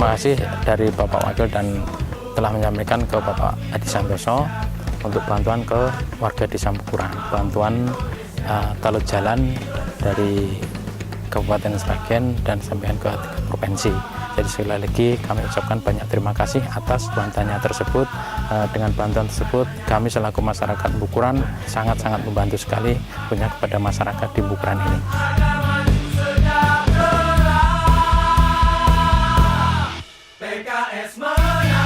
terima kasih dari Bapak Wakil dan telah menyampaikan ke Bapak Adi Santoso untuk bantuan ke warga Desa Bukuran, bantuan talut jalan dari Kabupaten Sragen dan sampai ke provinsi. Jadi sekali lagi kami ucapkan banyak terima kasih atas bantuannya tersebut. Dengan bantuan tersebut kami selaku masyarakat Bukuran sangat-sangat membantu sekali punya kepada masyarakat di Bukuran ini. PKS menang.